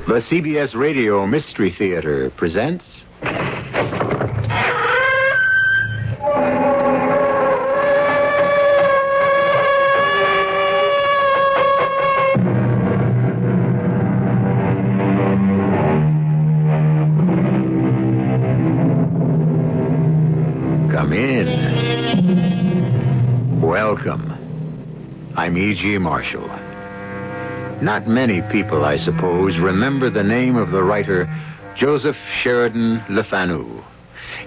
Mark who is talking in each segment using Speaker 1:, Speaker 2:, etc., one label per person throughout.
Speaker 1: The CBS Radio Mystery Theater presents... Come in. Welcome. I'm E.G. Marshall. Not many people, I suppose, remember the name of the writer Joseph Sheridan Le Fanu.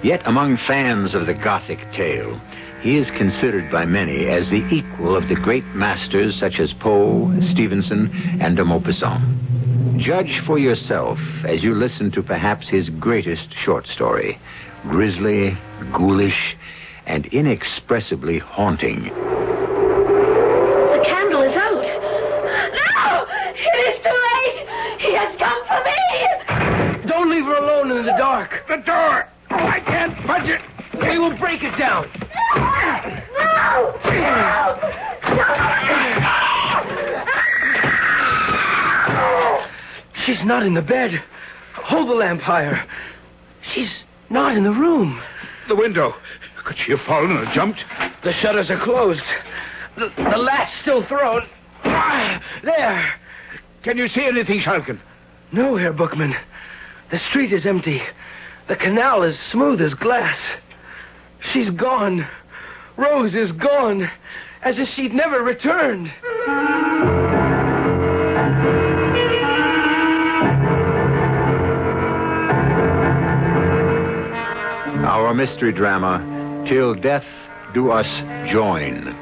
Speaker 1: Yet among fans of the Gothic tale, he is considered by many as the equal of the great masters such as Poe, Stevenson, and de Maupassant. Judge for yourself as you listen to perhaps his greatest short story, grisly, ghoulish, and inexpressibly haunting.
Speaker 2: The candle is out. No! It is too late! He has come for me!
Speaker 3: Don't leave her alone in the dark.
Speaker 4: The door! Oh, I can't budge it!
Speaker 3: We will break it down.
Speaker 2: No!
Speaker 3: She's not in the bed. Hold the lamp higher. She's not in the room.
Speaker 4: The window. Could she have fallen and jumped?
Speaker 3: The shutters are closed. The latch still thrown. There.
Speaker 4: Can you see anything, Shalkin?
Speaker 3: No, Herr Bookman. The street is empty. The canal is smooth as glass. She's gone. Rose is gone. As if she'd never returned.
Speaker 1: Our mystery drama, Till Death Do Us Join,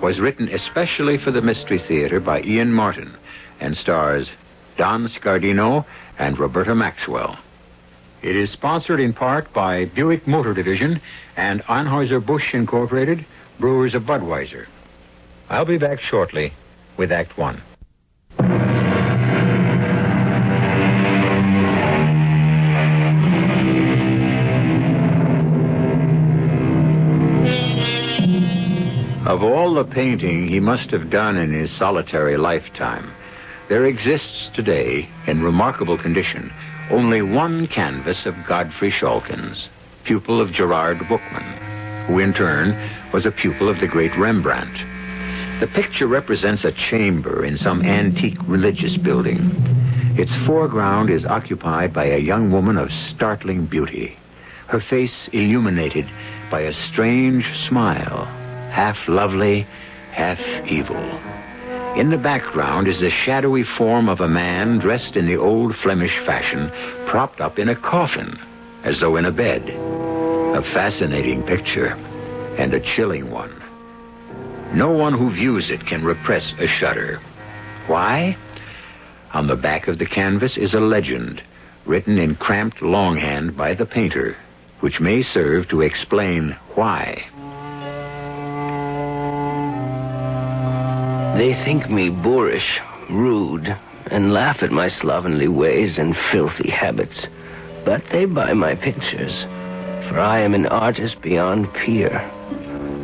Speaker 1: was written especially for the Mystery Theater by Ian Martin and stars Don Scardino and Roberta Maxwell. It is sponsored in part by Buick Motor Division and Anheuser-Busch Incorporated, Brewers of Budweiser. I'll be back shortly with Act One. Of all the painting he must have done in his solitary lifetime, there exists today, in remarkable condition, only one canvas of Godfrey Schalkens, pupil of Gerard Bookman, who in turn was a pupil of the great Rembrandt. The picture represents a chamber in some antique religious building. Its foreground is occupied by a young woman of startling beauty, her face illuminated by a strange smile, half lovely, half evil. In the background is the shadowy form of a man dressed in the old Flemish fashion, propped up in a coffin, as though in a bed. A fascinating picture, and a chilling one. No one who views it can repress a shudder. Why? On the back of the canvas is a legend, written in cramped longhand by the painter, which may serve to explain why.
Speaker 3: They think me boorish, rude, and laugh at my slovenly ways and filthy habits. But they buy my pictures, for I am an artist beyond peer.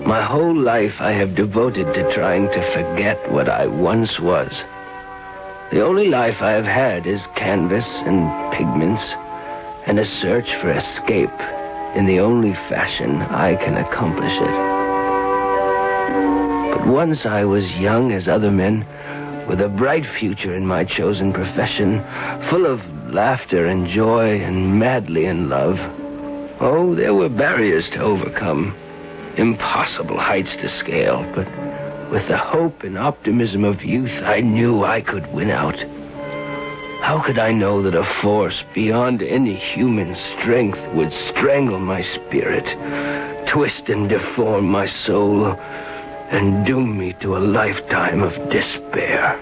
Speaker 3: My whole life I have devoted to trying to forget what I once was. The only life I have had is canvas and pigments, and a search for escape in the only fashion I can accomplish it. But once I was young as other men, with a bright future in my chosen profession, full of laughter and joy and madly in love. Oh, there were barriers to overcome, impossible heights to scale, but with the hope and optimism of youth, I knew I could win out. How could I know that a force beyond any human strength would strangle my spirit, twist and deform my soul, and doom me to a lifetime of despair?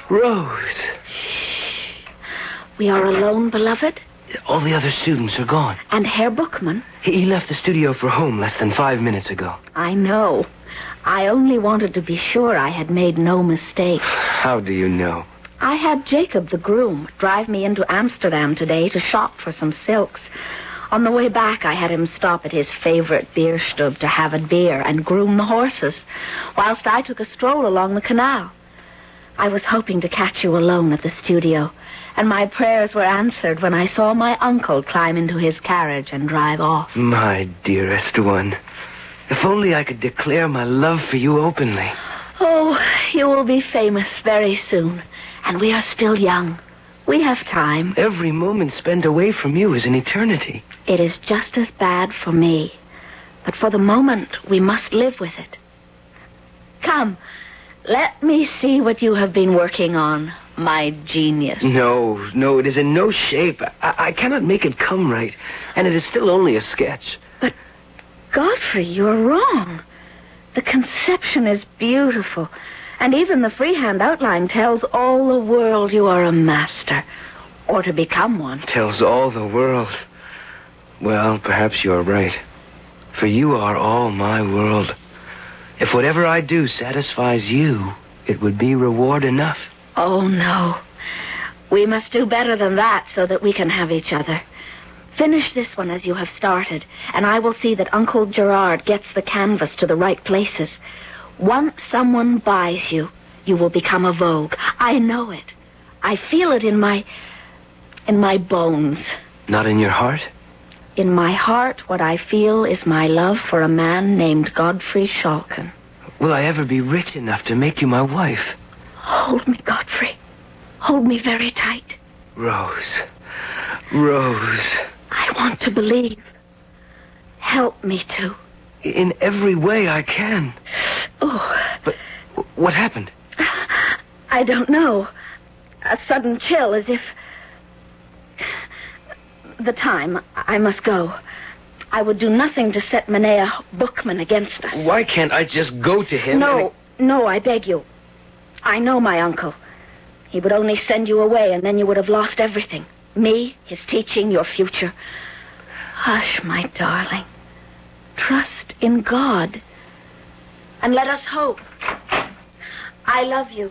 Speaker 3: Rose.
Speaker 2: We are alone, beloved?
Speaker 3: All the other students are gone.
Speaker 2: And Herr Bookman?
Speaker 3: He left the studio for home less than 5 minutes ago.
Speaker 2: I know. I only wanted to be sure I had made no mistake.
Speaker 3: How do you know?
Speaker 2: I had Jacob, the groom, drive me into Amsterdam today to shop for some silks. On the way back, I had him stop at his favorite bierstube to have a beer and groom the horses, whilst I took a stroll along the canal. I was hoping to catch you alone at the studio, and my prayers were answered when I saw my uncle climb into his carriage and drive off.
Speaker 3: My dearest one, if only I could declare my love for you openly.
Speaker 2: Oh, you will be famous very soon, and we are still young. We have time.
Speaker 3: Every moment spent away from you is an eternity.
Speaker 2: It is just as bad for me, but for the moment, we must live with it. Come, let me see what you have been working on, my genius.
Speaker 3: No, it is in no shape. I cannot make it come right, and it is still only a sketch.
Speaker 2: But, Godfrey, you're wrong. The conception is beautiful, and even the freehand outline tells all the world you are a master, or to become one.
Speaker 3: Tells all the world. Well, perhaps you're right. For you are all my world. If whatever I do satisfies you, it would be reward enough.
Speaker 2: Oh, no. We must do better than that so that we can have each other. Finish this one as you have started, and I will see that Uncle Gerard gets the canvas to the right places. Once someone buys you, you will become a vogue. I know it. I feel it in my bones.
Speaker 3: Not in your heart?
Speaker 2: In my heart, what I feel is my love for a man named Godfrey Schalken.
Speaker 3: Will I ever be rich enough to make you my wife?
Speaker 2: Hold me, Godfrey. Hold me very tight.
Speaker 3: Rose.
Speaker 2: I want to believe. Help me to.
Speaker 3: In every way I can.
Speaker 2: Oh.
Speaker 3: But what happened?
Speaker 2: I don't know. A sudden chill, as if... The time. I must go. I would do nothing to set Macabre Bookman against us.
Speaker 3: Why can't I just go to him?
Speaker 2: No, I beg you. I know my uncle. He would only send you away, and then you would have lost everything. Me, his teaching, your future. Hush, my darling. Trust in God. And let us hope. I love you.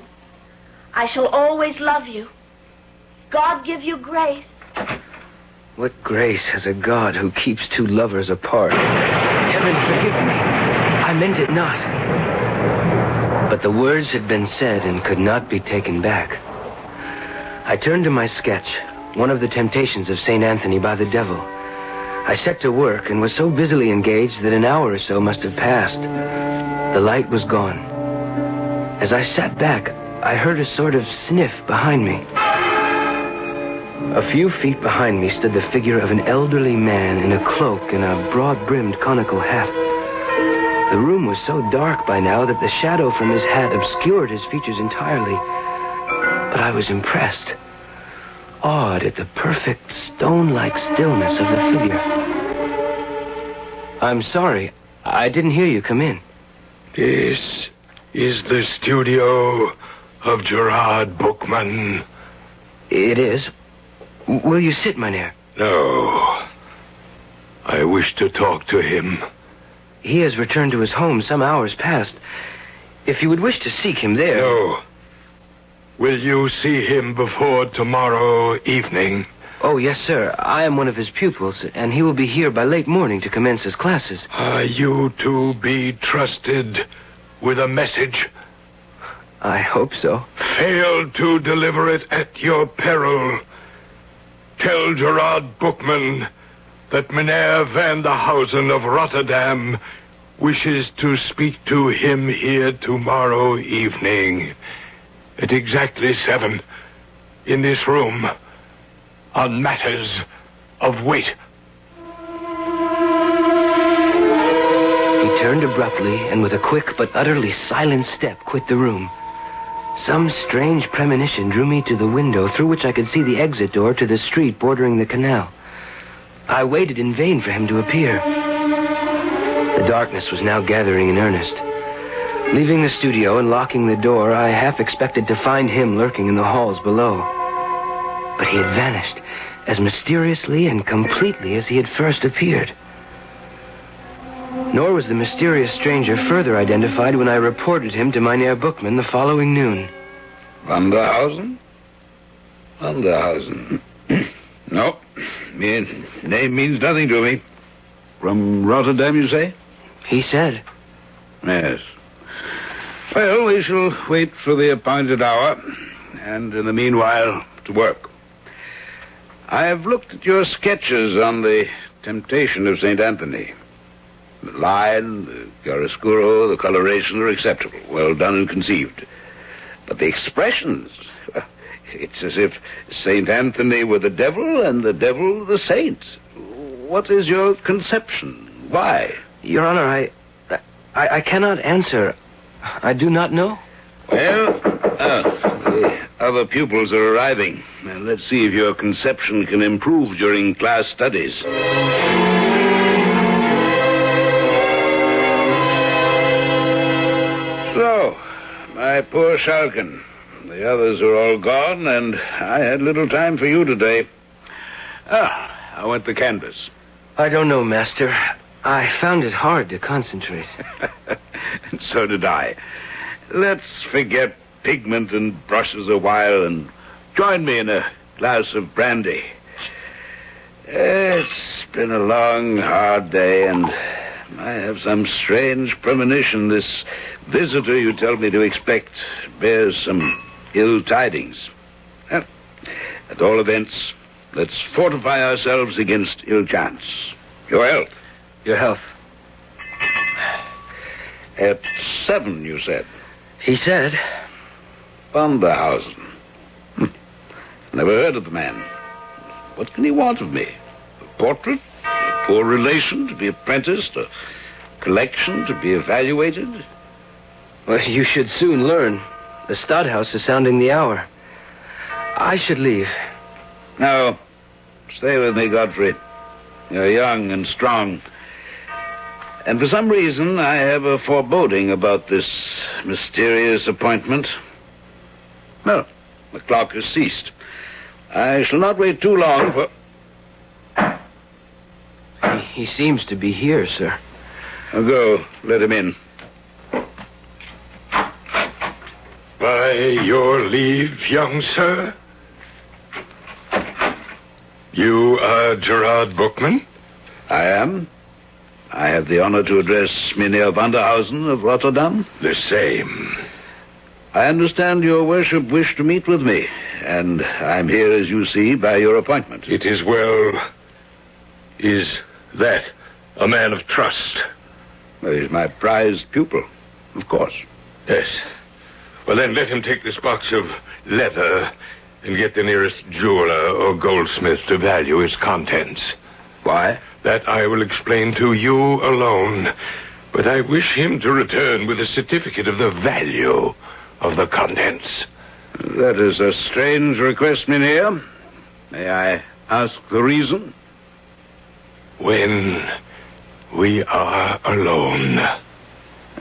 Speaker 2: I shall always love you. God give you grace.
Speaker 3: What grace has a God who keeps two lovers apart? Heaven forgive me. I meant it not. But the words had been said and could not be taken back. I turned to my sketch, one of the temptations of St. Anthony by the devil. I set to work and was so busily engaged that an hour or so must have passed. The light was gone. As I sat back, I heard a sort of sniff behind me. A few feet behind me stood the figure of an elderly man in a cloak and a broad-brimmed conical hat. The room was so dark by now that the shadow from his hat obscured his features entirely. But I was impressed, awed at the perfect stone-like stillness of the figure. I'm sorry, I didn't hear you come in.
Speaker 5: This is the studio of Gerard Bookman.
Speaker 3: It is. Will you sit, mynheer?
Speaker 5: No. I wish to talk to him.
Speaker 3: He has returned to his home some hours past. If you would wish to seek him there...
Speaker 5: No. Will you see him before tomorrow evening?
Speaker 3: Oh, yes, sir. I am one of his pupils, and he will be here by late morning to commence his classes.
Speaker 5: Are you to be trusted with a message?
Speaker 3: I hope so.
Speaker 5: Fail to deliver it at your peril. Tell Gerard Bookman that Meneer van der Hausen of Rotterdam wishes to speak to him here tomorrow evening at exactly 7 in this room on matters of weight.
Speaker 3: He turned abruptly and with a quick but utterly silent step quit the room. Some strange premonition drew me to the window through which I could see the exit door to the street bordering the canal. I waited in vain for him to appear. The darkness was now gathering in earnest. Leaving the studio and locking the door, I half expected to find him lurking in the halls below. But he had vanished as mysteriously and completely as he had first appeared. Nor was the mysterious stranger further identified when I reported him to Mynheer Bookman the following noon.
Speaker 6: Van der Hausen? Van der Hausen. No, name means nothing to me. From Rotterdam, you say?
Speaker 3: He said.
Speaker 6: Yes. Well, we shall wait for the appointed hour, and in the meanwhile, to work. I have looked at your sketches on the temptation of St. Anthony. The line, the chiaroscuro, the coloration are acceptable, well done and conceived. But the expressions, it's as if St. Anthony were the devil and the devil the saint. What is your conception? Why?
Speaker 3: Your Honor, I cannot answer. I do not know.
Speaker 6: Well, the other pupils are arriving. And let's see if your conception can improve during class studies. So, my poor Schalken. The others are all gone, and I had little time for you today. How went the canvas?
Speaker 3: I don't know, Master. I found it hard to concentrate.
Speaker 6: And so did I. Let's forget pigment and brushes a while and join me in a glass of brandy. It's been a long, hard day, and I have some strange premonition. This visitor you tell me to expect bears some ill tidings. Well, at all events, let's fortify ourselves against ill chance. Your health.
Speaker 3: Your health.
Speaker 6: At 7, you said.
Speaker 3: He said.
Speaker 6: Vanderhausen. Never heard of the man. What can he want of me? A portrait? A poor relation to be apprenticed? A collection to be evaluated?
Speaker 3: Well, you should soon learn. The Stadthouse is sounding the hour. I should leave.
Speaker 6: No. Stay with me, Godfrey. You're young and strong. And for some reason, I have a foreboding about this mysterious appointment. Well, the clock has ceased. I shall not wait too long for...
Speaker 3: He seems to be here, sir.
Speaker 6: I'll go. Let him in.
Speaker 5: By your leave, young sir. You are Gerard Bookman?
Speaker 6: I am. I have the honor to address Mynheer Vanderhausen of Rotterdam.
Speaker 5: The same.
Speaker 6: I understand your worship wished to meet with me, and I'm here, as you see, by your appointment.
Speaker 5: It is well. Is that a man of trust?
Speaker 6: Well, he's my prized pupil, of course.
Speaker 5: Yes. Well, then let him take this box of leather and get the nearest jeweler or goldsmith to value its contents.
Speaker 6: Why?
Speaker 5: That I will explain to you alone. But I wish him to return with a certificate of the value of the contents.
Speaker 6: That is a strange request, Mynheer. May I ask the reason?
Speaker 5: When we are alone.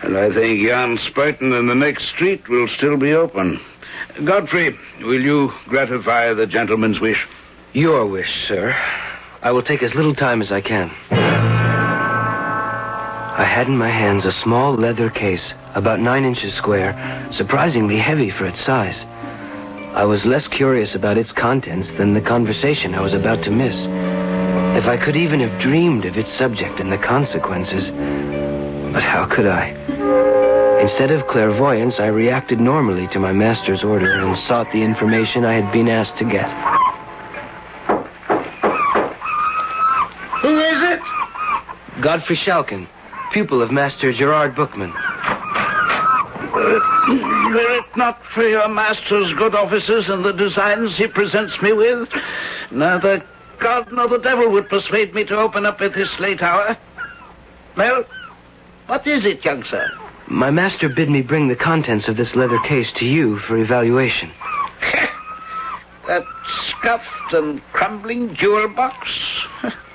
Speaker 6: And I think Jan Spuiten in the next street will still be open. Godfrey, will you gratify the gentleman's wish?
Speaker 3: Your wish, sir. I will take as little time as I can. I had in my hands a small leather case, about 9 inches square, surprisingly heavy for its size. I was less curious about its contents than the conversation I was about to miss. If I could even have dreamed of its subject and the consequences. But how could I? Instead of clairvoyance, I reacted normally to my master's order and sought the information I had been asked to get.
Speaker 6: Who is it?
Speaker 3: Godfrey Schalken, pupil of Master Gerard Bookman.
Speaker 6: Were it not for your master's good offices and the designs he presents me with, neither God nor the devil would persuade me to open up at this late hour. Well, what is it, young sir?
Speaker 3: My master bid me bring the contents of this leather case to you for evaluation.
Speaker 6: That scuffed and crumbling jewel box?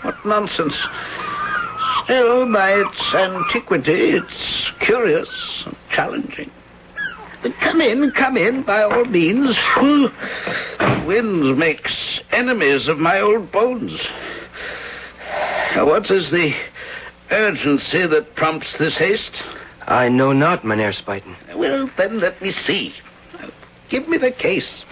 Speaker 6: What nonsense. Still, by its antiquity, it's curious and challenging. But come in, by all means. The wind makes enemies of my old bones. What is the urgency that prompts this haste?
Speaker 3: I know not, Mynheer Spuiten.
Speaker 6: Well, then let me see. Give me the case.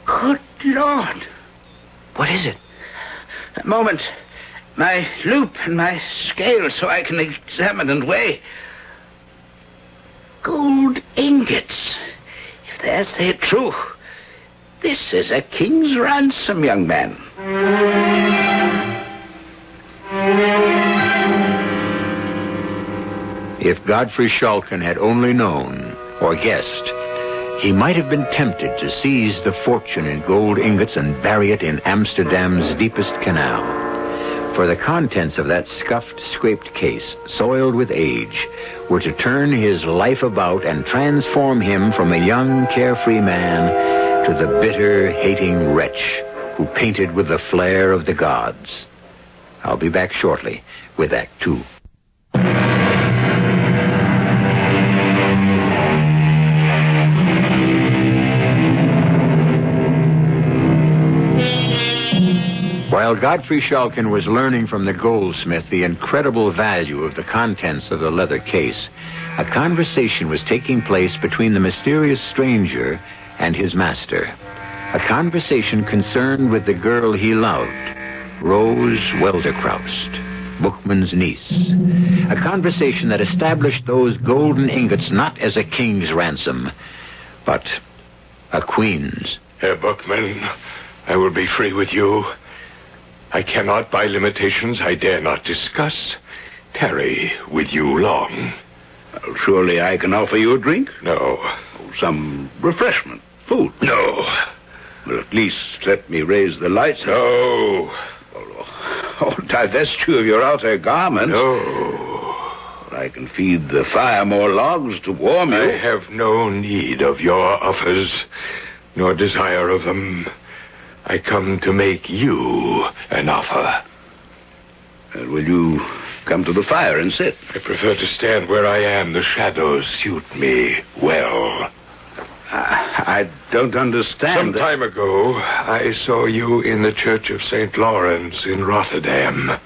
Speaker 6: Good Lord.
Speaker 3: What is it?
Speaker 6: A moment. my loop and my scale so I can examine and weigh. Gold ingots. If they say true, this is a king's ransom, young man.
Speaker 1: If Godfrey Shulkin had only known, or guessed, he might have been tempted to seize the fortune in gold ingots and bury it in Amsterdam's deepest canal. For the contents of that scuffed, scraped case, soiled with age, were to turn his life about and transform him from a young, carefree man to the bitter, hating wretch who painted with the flair of the gods. I'll be back shortly with Act 2. While Godfrey Shulkin was learning from the goldsmith the incredible value of the contents of the leather case, a conversation was taking place between the mysterious stranger and his master. A conversation concerned with the girl he loved, Rose Welderkraust, Bookman's niece. A conversation that established those golden ingots not as a king's ransom, but a queen's.
Speaker 5: Herr Bookman, I will be free with you. I cannot, by limitations I dare not discuss, tarry with you long.
Speaker 6: Well, surely I can offer you a drink?
Speaker 5: No.
Speaker 6: Some refreshment, food?
Speaker 5: No.
Speaker 6: Well, at least let me raise the lights.
Speaker 5: No.
Speaker 6: Oh, divest you of your outer garments.
Speaker 5: No.
Speaker 6: I can feed the fire more logs to warm you.
Speaker 5: I have no need of your offers, nor desire of them. I come to make you an offer.
Speaker 6: Will you come to the fire and sit?
Speaker 5: I prefer to stand where I am. The shadows suit me well.
Speaker 6: I don't understand.
Speaker 5: Some time ago, I saw you in the Church of St. Lawrence in Rotterdam.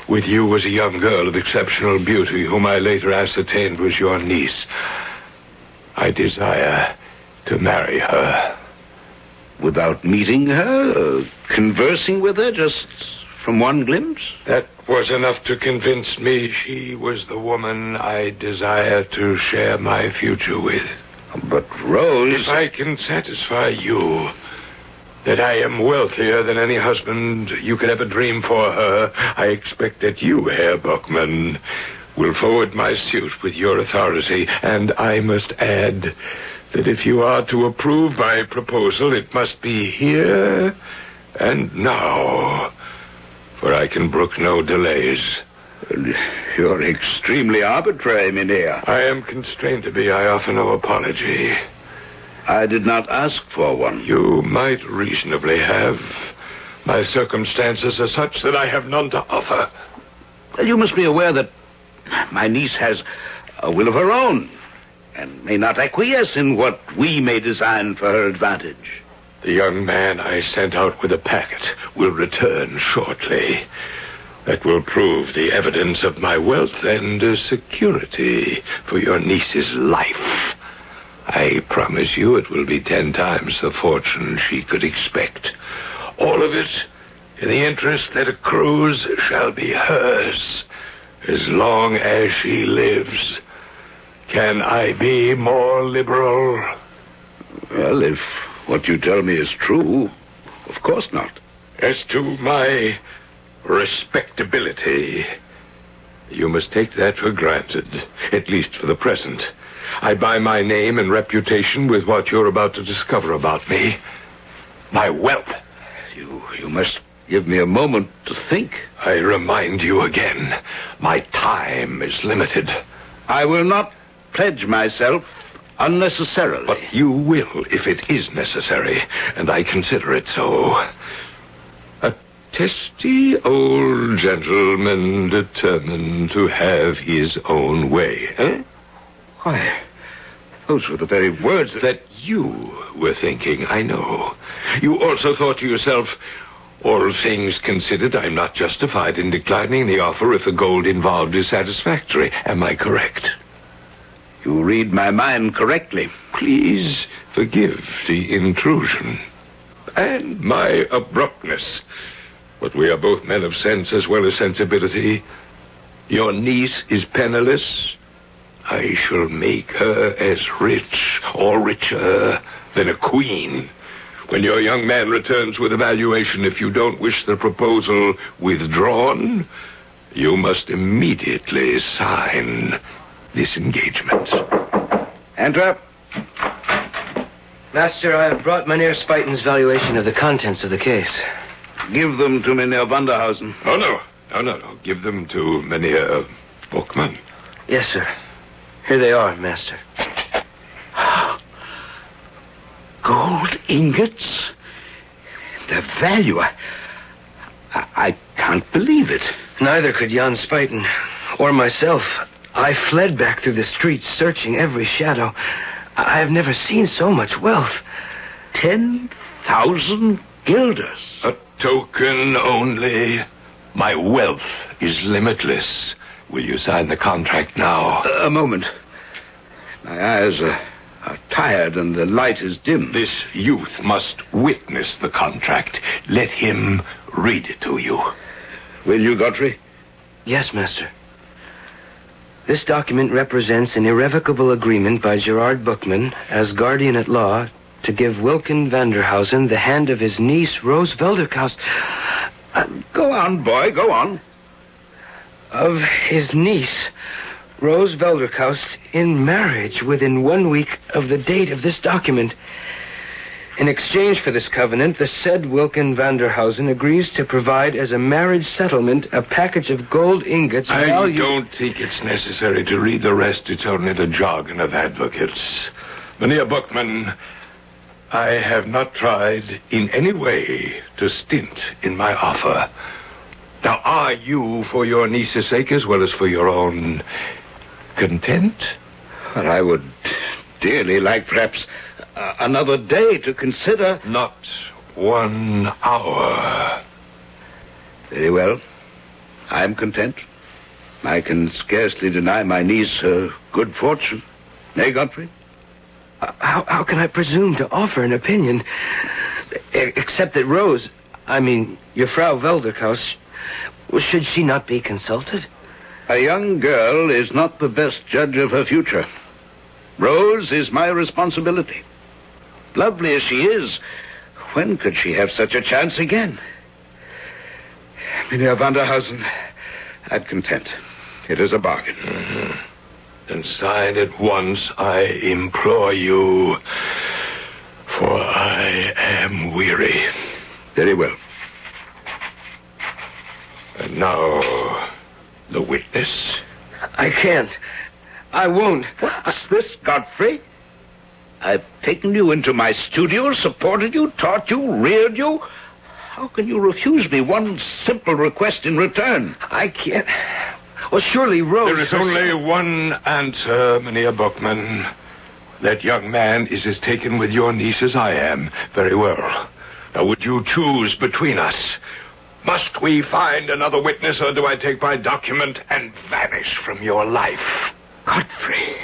Speaker 5: With you was a young girl of exceptional beauty, whom I later ascertained was your niece. I desire to marry her.
Speaker 6: Without meeting her, conversing with her, just from one glimpse?
Speaker 5: That was enough to convince me she was the woman I desire to share my future with.
Speaker 6: But Rose...
Speaker 5: If I can satisfy you that I am wealthier than any husband you could ever dream for her, I expect that you, Herr Bookman, will forward my suit with your authority. And I must add that if you are to approve my proposal, it must be here and now, for I can brook no delays.
Speaker 6: You're extremely arbitrary, Mynheer.
Speaker 5: I am constrained to be. I offer no apology.
Speaker 6: I did not ask for one.
Speaker 5: You might reasonably have. My circumstances are such that I have none to offer.
Speaker 6: You must be aware that my niece has a will of her own, and may not acquiesce in what we may design for her advantage.
Speaker 5: The young man I sent out with a packet will return shortly. That will prove the evidence of my wealth and security for your niece's life. I promise you it will be 10 times the fortune she could expect. All of it in the interest that accrues shall be hers as long as she lives. Can I be more liberal?
Speaker 6: Well, if what you tell me is true, of course not.
Speaker 5: As to my respectability, you must take that for granted, at least for the present. I buy my name and reputation with what you're about to discover about me. My wealth.
Speaker 6: You must give me a moment to think.
Speaker 5: I remind you again, my time is limited.
Speaker 6: I will not pledge myself unnecessarily.
Speaker 5: But you will if it is necessary, and I consider it so. A testy old gentleman determined to have his own way, eh?
Speaker 6: Why, those were the very words
Speaker 5: that you were thinking, I know. You also thought to yourself, all things considered, I'm not justified in declining the offer if the gold involved is satisfactory. Am I correct?
Speaker 6: You read my mind correctly.
Speaker 5: Please forgive the intrusion and my abruptness. But we are both men of sense as well as sensibility. Your niece is penniless. I shall make her as rich or richer than a queen. When your young man returns with a valuation, if you don't wish the proposal withdrawn, you must immediately sign this engagement.
Speaker 6: Enter.
Speaker 3: Master, I have brought Mynheer Spuyten's valuation of the contents of the case.
Speaker 6: Give them to Mynheer Vanderhausen.
Speaker 5: Oh, no. No. Give them to Mynheer Bookman.
Speaker 3: Yes, sir. Here they are, Master.
Speaker 6: Gold ingots? The value. I can't believe it.
Speaker 3: Neither could Jan Spuyten or myself. I fled back through the streets, searching every shadow. I have never seen so much wealth.
Speaker 6: 10,000 guilders.
Speaker 5: A token only. My wealth is limitless. Will you sign the contract now?
Speaker 6: A moment. My eyes are tired and the light is dim.
Speaker 5: This youth must witness the contract. Let him read it to you.
Speaker 6: Will you, Godfrey?
Speaker 3: Yes, Master. This document represents an irrevocable agreement by Gerard Bookman as guardian at law to give Wilken Vanderhausen the hand of his niece, Rose Velderkaust.
Speaker 6: Go on, boy, go on.
Speaker 3: Of his niece, Rose Velderkaust, in marriage within 1 week of the date of this document. In exchange for this covenant, the said Wilken Vanderhausen agrees to provide as a marriage settlement a package of gold ingots.
Speaker 5: I don't think it's necessary to read the rest. It's only the jargon of advocates. Mynheer Bookman, I have not tried in any way to stint in my offer. Now, are you, for your niece's sake as well as for your own content?
Speaker 6: Well, I would dearly like perhaps another day to consider.
Speaker 5: Not 1 hour.
Speaker 6: Very well. I am content. I can scarcely deny my niece her good fortune. Nay, Godfrey?
Speaker 3: How can I presume to offer an opinion? Except that Rose, your Frau Velderkaust, should she not be consulted?
Speaker 6: A young girl is not the best judge of her future. Rose is my responsibility. Lovely as she is, when could she have such a chance again? Mynheer Vanderhausen, I'm content. It is a bargain.
Speaker 5: Mm-hmm. Then sign at once, I implore you, for I am weary.
Speaker 6: Very well.
Speaker 5: And now, the witness.
Speaker 3: I can't. I won't.
Speaker 6: What's this, Godfrey? I've taken you into my studio, supported you, taught you, reared you. How can you refuse me one simple request in return?
Speaker 3: I can't. Well, surely Rose...
Speaker 5: There is only one answer, Mynheer Bookman. That young man is as taken with your niece as I am. Very well. Now, would you choose between us? Must we find another witness, or do I take my document and vanish from your life?
Speaker 6: Godfrey,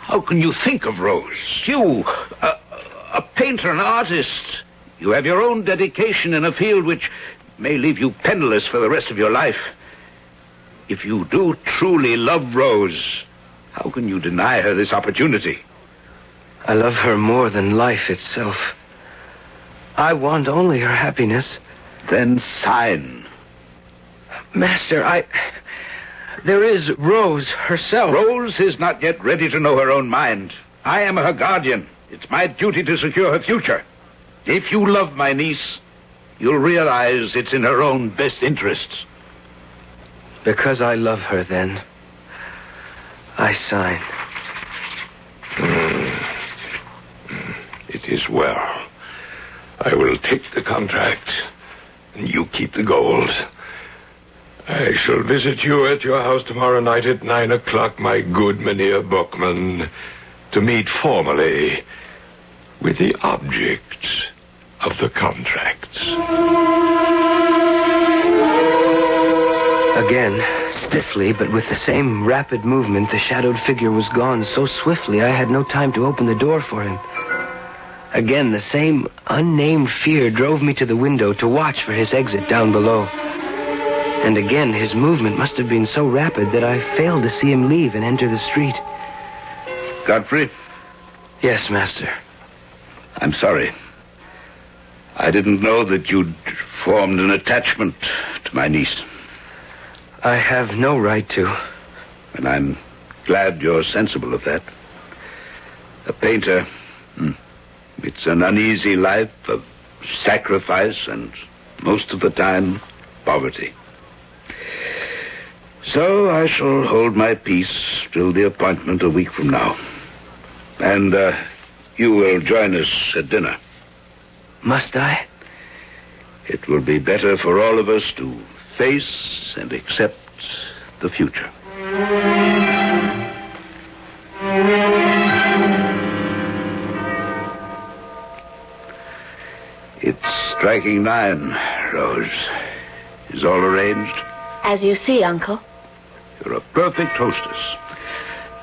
Speaker 6: how can you think of Rose? You, a painter, an artist. You have your own dedication in a field which may leave you penniless for the rest of your life. If you do truly love Rose, how can you deny her this opportunity?
Speaker 3: I love her more than life itself. I want only her happiness.
Speaker 6: Then sign.
Speaker 3: Master, there is Rose herself.
Speaker 6: Rose is not yet ready to know her own mind. I am her guardian. It's my duty to secure her future. If you love my niece, you'll realize it's in her own best interests.
Speaker 3: Because I love her, then, I sign.
Speaker 5: It is well. I will take the contract, and you keep the gold. I shall visit you at your house tomorrow night at 9 o'clock, my good Mynheer Bookman, to meet formally with the object of the contract.
Speaker 3: Again, stiffly, but with the same rapid movement, the shadowed figure was gone so swiftly I had no time to open the door for him. Again, the same unnamed fear drove me to the window to watch for his exit down below. And again, his movement must have been so rapid that I failed to see him leave and enter the street.
Speaker 6: Godfrey?
Speaker 3: Yes, Master.
Speaker 6: I'm sorry. I didn't know that you'd formed an attachment to my niece.
Speaker 3: I have no right to.
Speaker 6: And I'm glad you're sensible of that. A painter, it's an uneasy life of sacrifice and, most of the time, poverty. So I shall hold my peace till the appointment a week from now. And you will join us at dinner.
Speaker 3: Must I?
Speaker 6: It will be better for all of us to face and accept the future. It's striking 9, Rose. Is all arranged?
Speaker 2: As you see, Uncle.
Speaker 6: You're a perfect hostess.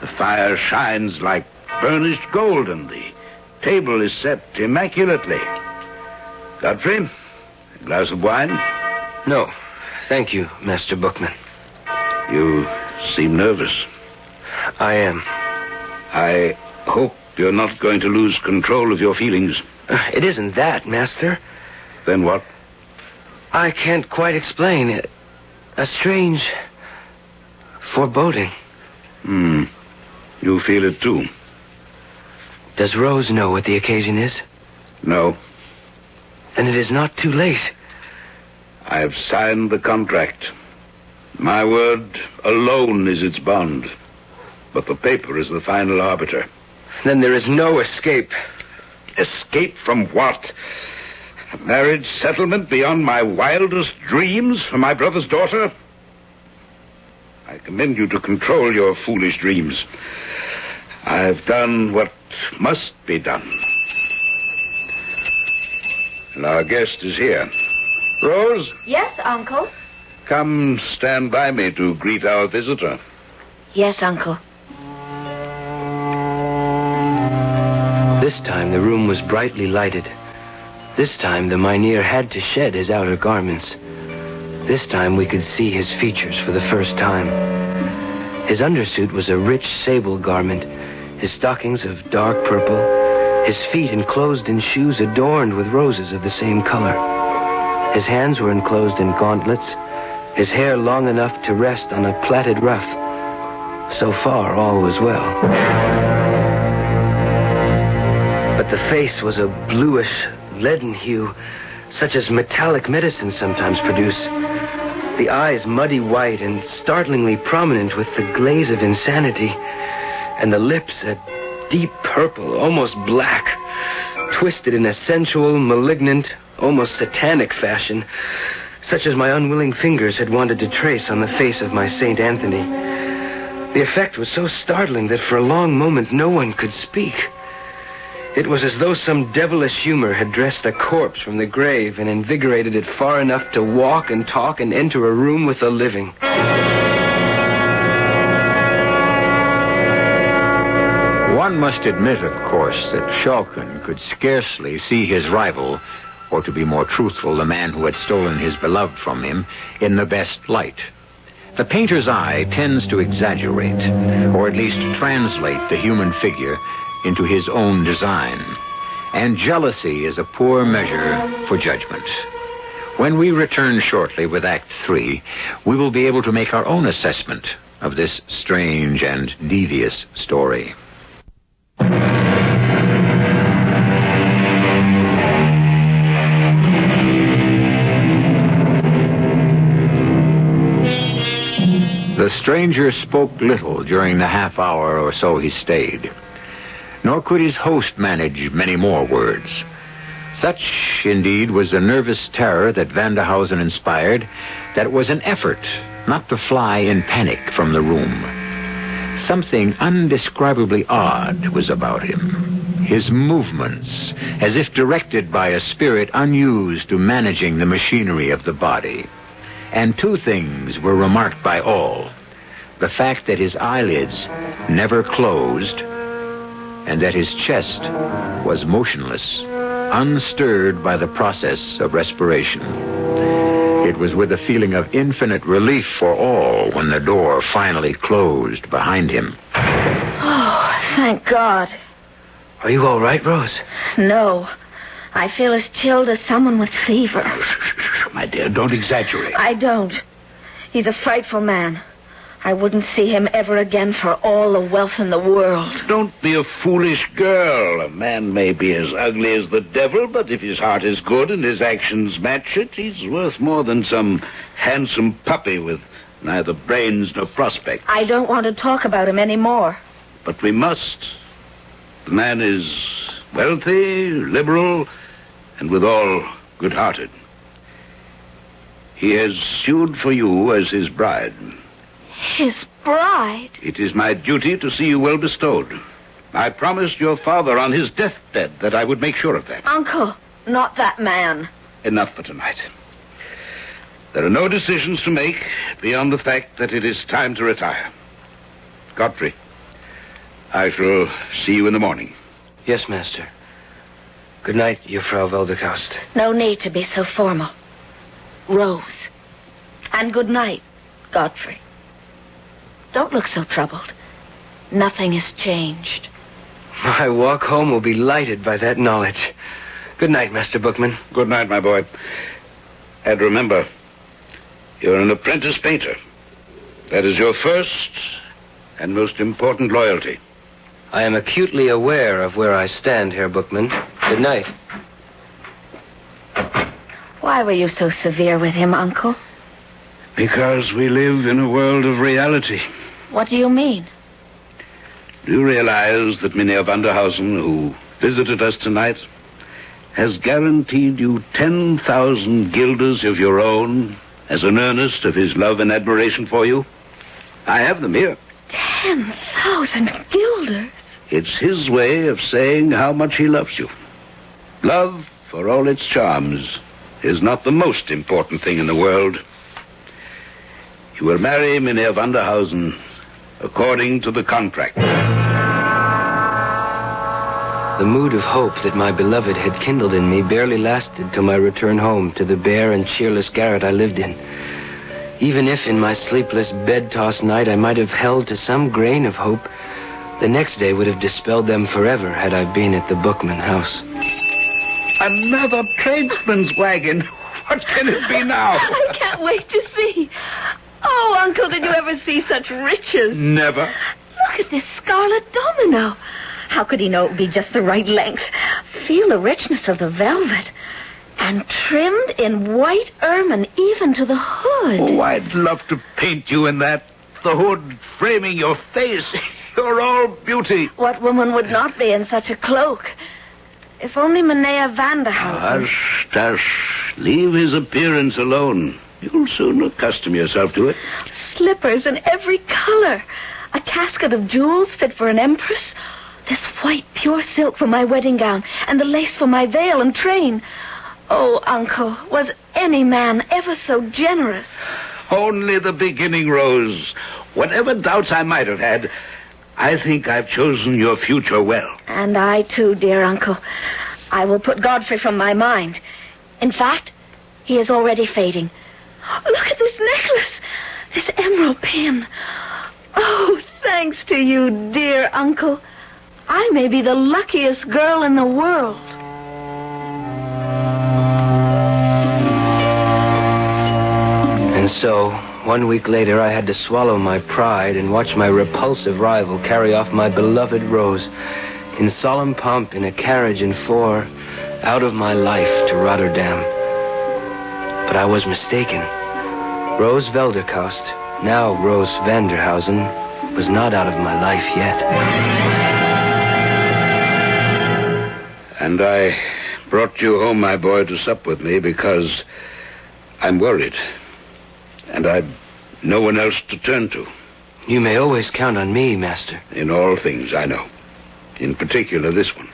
Speaker 6: The fire shines like burnished gold, and the table is set immaculately. Godfrey, a glass of wine?
Speaker 3: No, thank you, Master Bookman.
Speaker 6: You seem nervous.
Speaker 3: I am.
Speaker 6: I hope you're not going to lose control of your feelings.
Speaker 3: It isn't that, Master.
Speaker 6: Then what?
Speaker 3: I can't quite explain it. A strange foreboding.
Speaker 6: You feel it too.
Speaker 3: Does Rose know what the occasion is?
Speaker 6: No.
Speaker 3: Then it is not too late.
Speaker 6: I have signed the contract. My word alone is its bond. But the paper is the final arbiter.
Speaker 3: Then there is no escape.
Speaker 6: Escape from what? A marriage settlement beyond my wildest dreams for my brother's daughter? I commend you to control your foolish dreams. I've done what must be done. And our guest is here. Rose?
Speaker 2: Yes, Uncle.
Speaker 6: Come stand by me to greet our visitor.
Speaker 2: Yes, Uncle.
Speaker 3: This time the room was brightly lighted. This time the mynheer had to shed his outer garments. This time we could see his features for the first time. His undersuit was a rich sable garment, his stockings of dark purple, his feet enclosed in shoes adorned with roses of the same color. His hands were enclosed in gauntlets, his hair long enough to rest on a plaited ruff. So far, all was well. But the face was a bluish, leaden hue, such as metallic medicines sometimes produce. The eyes muddy white and startlingly prominent with the glaze of insanity, and the lips a deep purple, almost black, twisted in a sensual, malignant, almost satanic fashion, such as my unwilling fingers had wanted to trace on the face of my St. Anthony. The effect was so startling that for a long moment no one could speak. It was as though some devilish humor had dressed a corpse from the grave and invigorated it far enough to walk and talk and enter a room with the living.
Speaker 1: One must admit, of course, that Shalken could scarcely see his rival, or to be more truthful, the man who had stolen his beloved from him, in the best light. The painter's eye tends to exaggerate, or at least translate the human figure into his own design. And jealousy is a poor measure for judgment. When we return shortly with Act 3, we will be able to make our own assessment of this strange and devious story. The stranger spoke little during the half hour or so he stayed. Nor could his host manage many more words. Such, indeed, was the nervous terror that Vanderhausen inspired, that it was an effort not to fly in panic from the room. Something undescribably odd was about him. His movements, as if directed by a spirit unused to managing the machinery of the body. And two things were remarked by all. The fact that his eyelids never closed, and that his chest was motionless, unstirred by the process of respiration. It was with a feeling of infinite relief for all when the door finally closed behind him.
Speaker 2: Oh, thank God.
Speaker 3: Are you all right, Rose?
Speaker 2: No. I feel as chilled as someone with fever.
Speaker 6: Shh, my dear, don't exaggerate.
Speaker 2: I don't. He's a frightful man. I wouldn't see him ever again for all the wealth in the world.
Speaker 6: Don't be a foolish girl. A man may be as ugly as the devil, but if his heart is good and his actions match it, he's worth more than some handsome puppy with neither brains nor prospect.
Speaker 2: I don't want to talk about him anymore.
Speaker 6: But we must. The man is wealthy, liberal, and withal good-hearted. He has sued for you as his bride.
Speaker 2: His bride?
Speaker 6: It is my duty to see you well bestowed. I promised your father on his deathbed that I would make sure of that.
Speaker 2: Uncle, not that man.
Speaker 6: Enough for tonight. There are no decisions to make beyond the fact that it is time to retire. Godfrey, I shall see you in the morning.
Speaker 3: Yes, Master. Good night, Frau Welderkaust.
Speaker 2: No need to be so formal. Rose. And good night, Godfrey. Don't look so troubled. Nothing has changed.
Speaker 3: My walk home will be lighted by that knowledge. Good night, Master Bookman.
Speaker 6: Good night, my boy. And remember, you're an apprentice painter. That is your first and most important loyalty.
Speaker 3: I am acutely aware of where I stand, Herr Bookman. Good night.
Speaker 2: Why were you so severe with him, Uncle?
Speaker 6: Because we live in a world of reality.
Speaker 2: What do you mean?
Speaker 6: Do you realize that Mynheer Vanderhausen, who visited us tonight, has guaranteed you 10,000 guilders of your own as an earnest of his love and admiration for you? I have them here.
Speaker 2: 10,000 guilders?
Speaker 6: It's his way of saying how much he loves you. Love, for all its charms, is not the most important thing in the world. You will marry Mynheer Vanderhausen according to the contract.
Speaker 3: The mood of hope that my beloved had kindled in me barely lasted till my return home to the bare and cheerless garret I lived in. Even if in my sleepless, bed-tossed night I might have held to some grain of hope, the next day would have dispelled them forever had I been at the Bookman house.
Speaker 6: Another tradesman's wagon. What can it be now?
Speaker 2: I can't wait to see. Oh, Uncle, did you ever see such riches?
Speaker 6: Never.
Speaker 2: Look at this scarlet domino. How could he know it would be just the right length? Feel the richness of the velvet. And trimmed in white ermine, even to the hood.
Speaker 6: Oh, I'd love to paint you in that. The hood framing your face. You're all beauty.
Speaker 2: What woman would not be in such a cloak? If only Mynheer Vanderhausen...
Speaker 6: Hush. Leave his appearance alone. You'll soon accustom yourself to it.
Speaker 2: Slippers in every color. A casket of jewels fit for an empress. This white pure silk for my wedding gown. And the lace for my veil and train. Oh, Uncle, was any man ever so generous?
Speaker 6: Only the beginning, Rose. Whatever doubts I might have had, I think I've chosen your future well.
Speaker 2: And I, too, dear Uncle. I will put Godfrey from my mind. In fact, he is already fading. Look at this necklace. This emerald pin. Oh, thanks to you, dear Uncle. I may be the luckiest girl in the world.
Speaker 3: And so, 1 week later, I had to swallow my pride and watch my repulsive rival carry off my beloved Rose in solemn pomp in a carriage and four out of my life to Rotterdam. But I was mistaken. Rose Welderkaust, now Rose Vanderhausen, was not out of my life yet.
Speaker 6: And I brought you home, my boy, to sup with me because I'm worried. And I've no one else to turn to.
Speaker 3: You may always count on me, Master.
Speaker 6: In all things, I know. In particular, this one.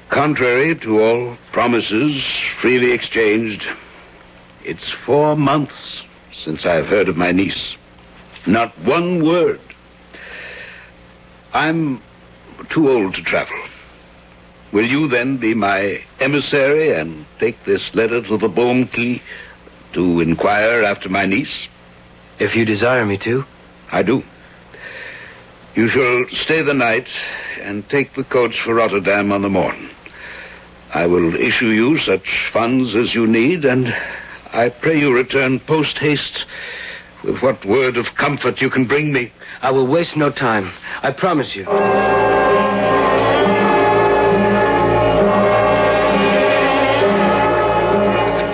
Speaker 6: Contrary to all promises freely exchanged, it's 4 months since I've heard of my niece. Not one word. I'm too old to travel. Will you then be my emissary and take this letter to the Bohmkey to inquire after my niece?
Speaker 3: If you desire me to.
Speaker 6: I do. You shall stay the night and take the coach for Rotterdam on the morn. I will issue you such funds as you need, and I pray you return post-haste with what word of comfort you can bring me.
Speaker 3: I will waste no time. I promise you.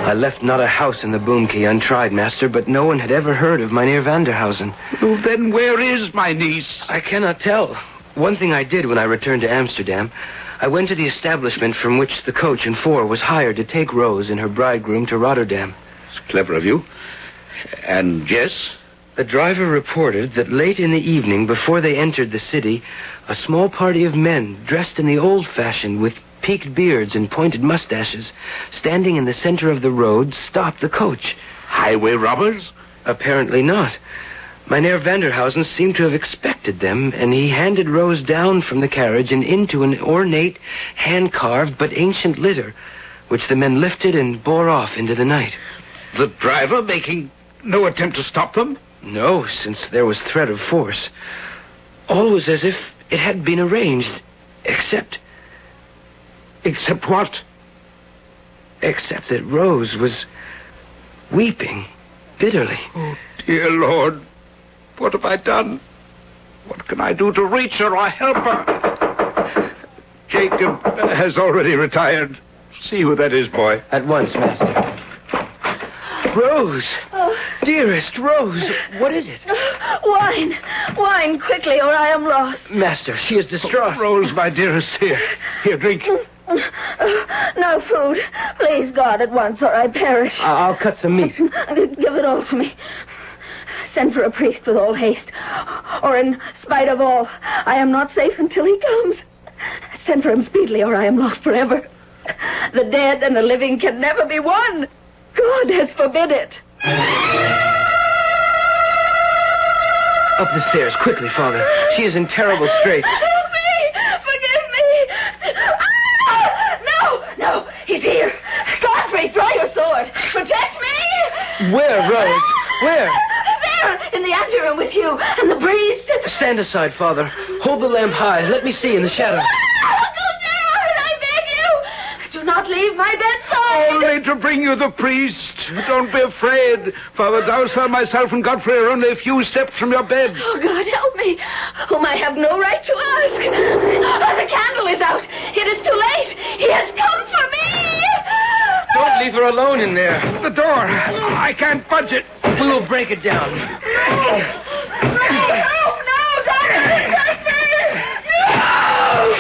Speaker 3: I left not a house in the Bohmkey untried, master, but no one had ever heard of Mynheer Vanderhausen.
Speaker 4: Well, then where is my niece?
Speaker 3: I cannot tell. One thing I did when I returned to Amsterdam, I went to the establishment from which the coach and four was hired to take Rose and her bridegroom to Rotterdam.
Speaker 6: It's clever of you. And yes?
Speaker 3: The driver reported that late in the evening, before they entered the city, a small party of men, dressed in the old-fashioned with peaked beards and pointed mustaches, standing in the center of the road, stopped the coach.
Speaker 4: Highway robbers?
Speaker 3: Apparently not. Mynheer Vanderhausen seemed to have expected them, and he handed Rose down from the carriage and into an ornate, hand-carved but ancient litter, which the men lifted and bore off into the night.
Speaker 4: The driver making no attempt to stop them?
Speaker 3: No, since there was threat of force. All was as if it had been arranged, except...
Speaker 4: Except what?
Speaker 3: Except that Rose was weeping bitterly.
Speaker 4: Oh, dear Lord, what have I done? What can I do to reach her or help her? Jacob has already retired. See who that is, boy.
Speaker 3: At once, master. Rose!
Speaker 2: Oh.
Speaker 3: Dearest Rose, what is it?
Speaker 2: Wine! Wine, quickly, or I am lost.
Speaker 3: Master, she is distraught.
Speaker 4: Rose, my dearest, here. Here, drink.
Speaker 2: No food. Please, God, at once, or I perish.
Speaker 3: I'll cut some meat.
Speaker 2: Give it all to me. Send for a priest with all haste. Or in spite of all, I am not safe until he comes. Send for him speedily, or I am lost forever. The dead and the living can never be one. God has forbid it.
Speaker 3: Up the stairs, quickly, Father. She is in terrible straits.
Speaker 2: Help me! Forgive me! Ah! No! He's here. Godfrey, draw your sword. Protect me!
Speaker 3: Where, Rose? Where?
Speaker 2: There, in the anteroom with you and the priest.
Speaker 3: Stand aside, Father. Hold the lamp high. Let me see in the shadows.
Speaker 2: Go down, I beg you. Do not leave my bedside.
Speaker 4: Only to bring you the priest. Don't be afraid. Father Dowsell, myself, and Godfrey are only a few steps from your bed.
Speaker 2: Oh, God, help me, whom I have no right to ask. Oh, the candle is out. It is too late. He has come for me.
Speaker 3: Don't leave her alone in there.
Speaker 4: The door. I can't budge it.
Speaker 3: We will break it down.
Speaker 2: No, Godfrey! No!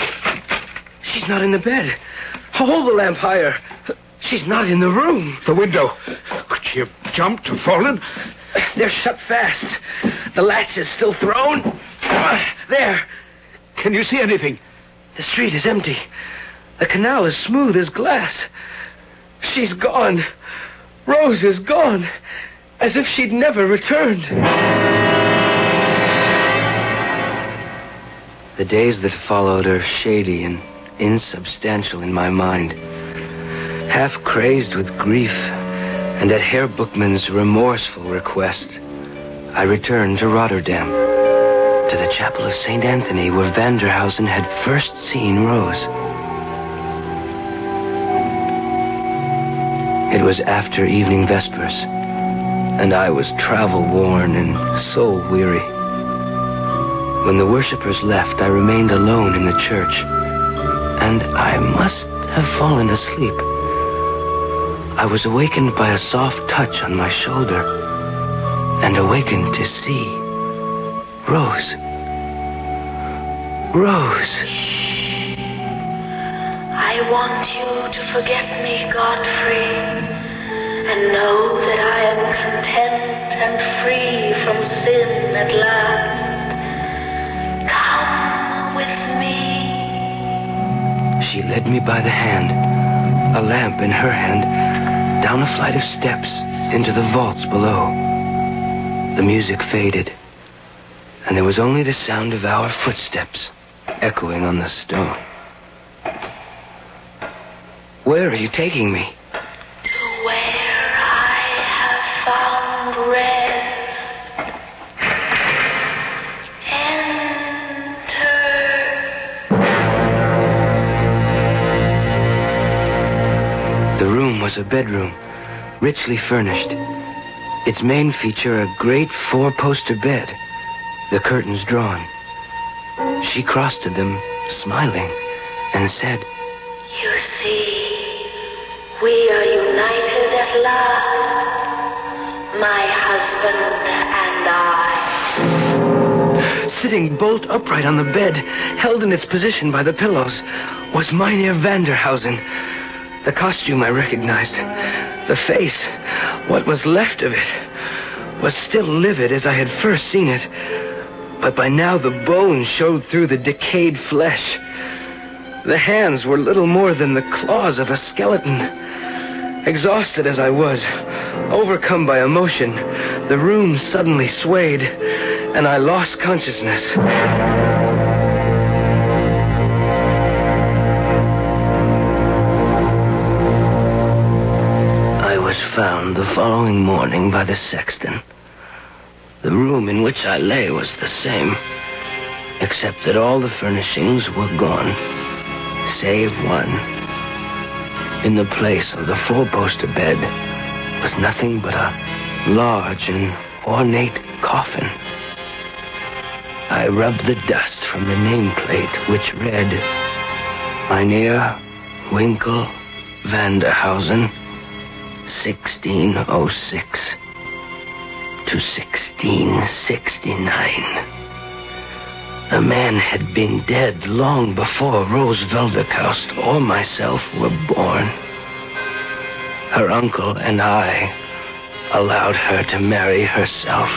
Speaker 3: She's not in the bed. Hold the lamp higher. She's not in the room.
Speaker 4: The window. Could she have jumped or fallen?
Speaker 3: They're shut fast. The latch is still thrown. There.
Speaker 4: Can you see anything?
Speaker 3: The street is empty. The canal is smooth as glass. She's gone. Rose is gone. As if she'd never returned. The days that followed are shady and insubstantial in my mind. Half crazed with grief, and at Herr Bookman's remorseful request, I returned to Rotterdam, to the chapel of St. Anthony, where Vanderhausen had first seen Rose. It was after evening vespers, and I was travel-worn and soul-weary. When the worshippers left, I remained alone in the church, and I must have fallen asleep. I was awakened by a soft touch on my shoulder, and awakened to see Rose. Rose.
Speaker 2: I want you to forget me, Godfrey, and know that I am content and free from sin at last. Come with me.
Speaker 3: She led me by the hand, a lamp in her hand, down a flight of steps into the vaults below. The music faded, and there was only the sound of our footsteps echoing on the stone. Where are you taking me?
Speaker 7: To where I have found rest. Enter.
Speaker 3: The room was a bedroom, richly furnished. Its main feature, a great 4-poster bed, the curtains drawn. She crossed to them, smiling, and said,
Speaker 7: You see, we are united at last, my husband and I.
Speaker 3: Sitting bolt upright on the bed, held in its position by the pillows, was Mynheer Vanderhausen. The costume I recognized. The face, what was left of it, was still livid as I had first seen it. But by now the bones showed through the decayed flesh. The hands were little more than the claws of a skeleton. Exhausted as I was, overcome by emotion, the room suddenly swayed, and I lost consciousness. I was found the following morning by the sexton. The room in which I lay was the same, except that all the furnishings were gone, save one. In the place of the 4-poster bed was nothing but a large and ornate coffin. I rubbed the dust from the nameplate, which read, Mynheer Winkel Vanderhausen, 1606 to 1669. The man had been dead long before Rose Velderkaust or myself were born. Her uncle and I allowed her to marry herself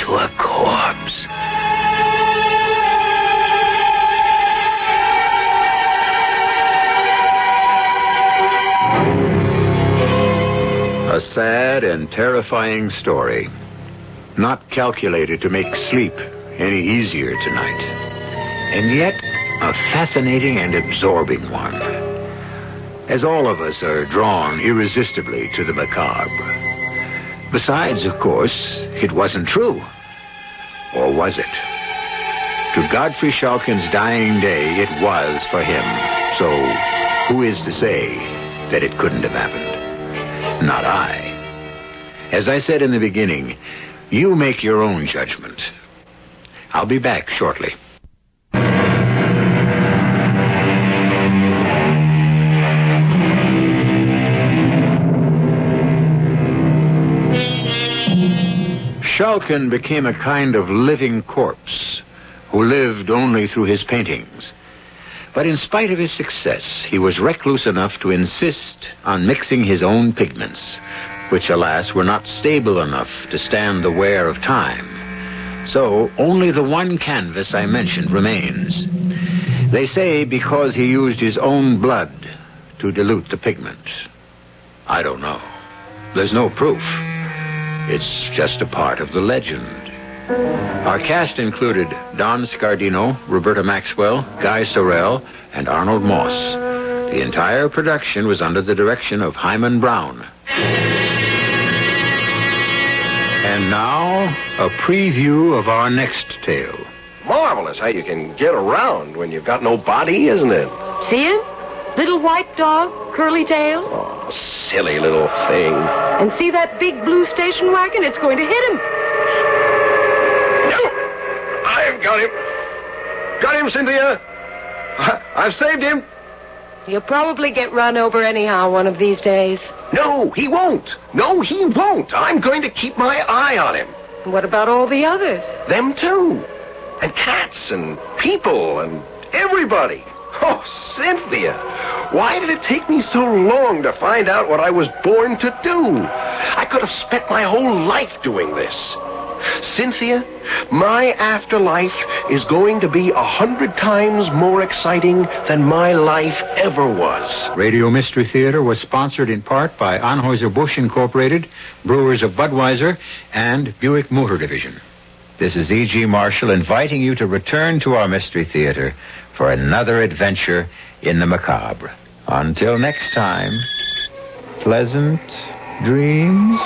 Speaker 3: to a corpse.
Speaker 1: A sad and terrifying story, not calculated to make sleep any easier tonight, and yet a fascinating and absorbing one, as all of us are drawn irresistibly to the macabre. Besides, of course, it wasn't true. Or was it? To Godfrey Schalken's dying day, it was for him. So, who is to say that it couldn't have happened? Not I. As I said in the beginning, you make your own judgment. I'll be back shortly. Schalken became a kind of living corpse who lived only through his paintings. But in spite of his success, he was recluse enough to insist on mixing his own pigments, which, alas, were not stable enough to stand the wear of time. So only the one canvas I mentioned remains. They say because he used his own blood to dilute the pigment. I don't know. There's no proof. It's just a part of the legend. Our cast included Don Scardino, Roberta Maxwell, Guy Sorrell, and Arnold Moss. The entire production was under the direction of Himan Brown. And now, a preview of our next tale.
Speaker 8: Marvelous how you can get around when you've got no body, isn't it?
Speaker 9: See him? Little white dog, curly tail.
Speaker 8: Oh, silly little thing.
Speaker 9: And see that big blue station wagon? It's going to hit him.
Speaker 8: No! I've got him. Got him, Cynthia. I've saved him.
Speaker 9: He'll probably get run over anyhow one of these days.
Speaker 8: No, he won't. No, he won't. I'm going to keep my eye on him.
Speaker 9: What about all the others?
Speaker 8: Them too. And cats and people and everybody. Oh, Cynthia, why did it take me so long to find out what I was born to do? I could have spent my whole life doing this. Cynthia, my afterlife is going to be 100 times more exciting than my life ever was.
Speaker 1: Radio Mystery Theater was sponsored in part by Anheuser-Busch Incorporated, Brewers of Budweiser, and Buick Motor Division. This is E.G. Marshall inviting you to return to our Mystery Theater for another adventure in the macabre. Until next time, pleasant dreams.